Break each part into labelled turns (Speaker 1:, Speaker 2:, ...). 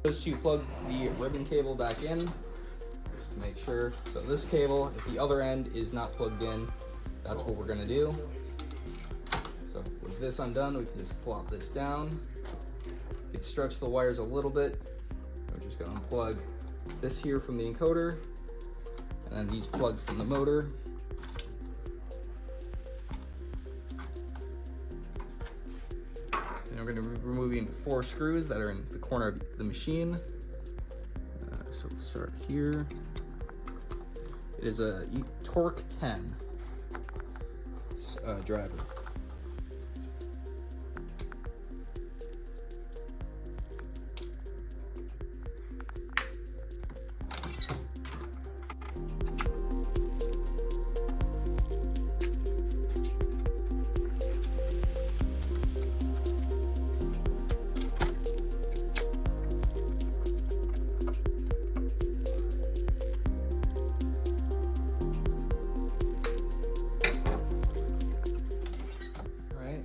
Speaker 1: Just to plug the ribbon cable back in, just to make sure. So this cable, if the other end is not plugged in, that's what we're gonna do. So with this undone, we can just flop this down. You can stretch the wires a little bit. We're just gonna unplug this here from the encoder, and then these plugs from the motor. And we're going to be removing 4 screws that are in the corner of the machine. So we'll start here. It is a Torque 10 driver.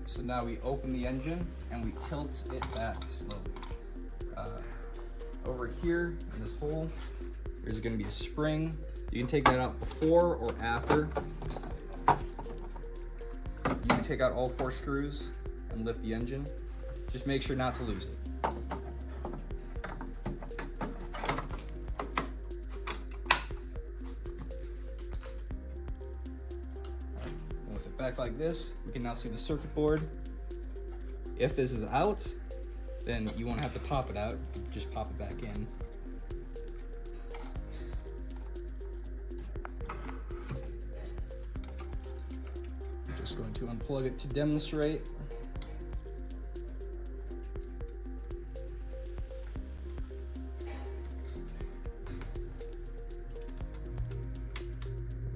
Speaker 1: So now we open the engine and we tilt it back slowly. Over here in this hole, there's going to be a spring. You can take that out before or after. You can take out all 4 screws and lift the engine. Just make sure not to lose it. With it back like this, we can now see the circuit board. If this is out, then you won't have to pop it out, you can just pop it back in. I'm just going to unplug it to demonstrate.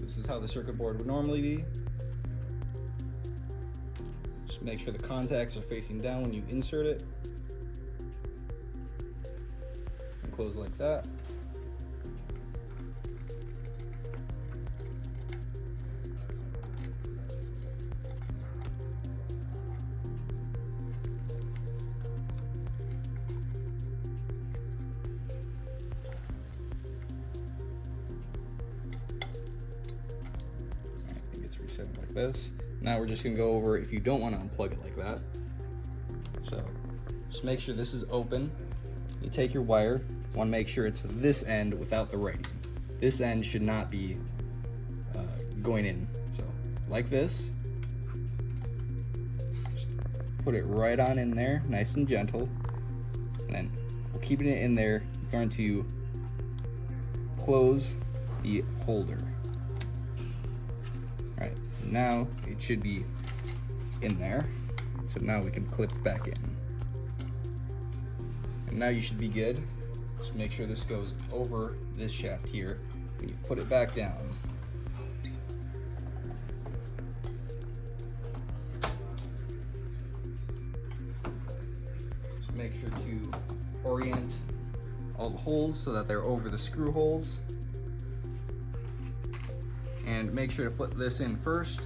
Speaker 1: This is how the circuit board would normally be. Just make sure the contacts are facing down when you insert it. And close like that. I think it's reset like this. Now we're just gonna go over if you don't want to unplug it like that. So just make sure this is open. You take your wire, you want to make sure it's this end without the right. This end should not be going in. So like this, just put it right on in there, nice and gentle. And then we're keeping it in there. You're going to close the holder. All right, now it should be in there. So now we can clip back in. And now you should be good. Just make sure this goes over this shaft here when you put it back down. Just make sure to orient all the holes so that they're over the screw holes. And make sure to put this in first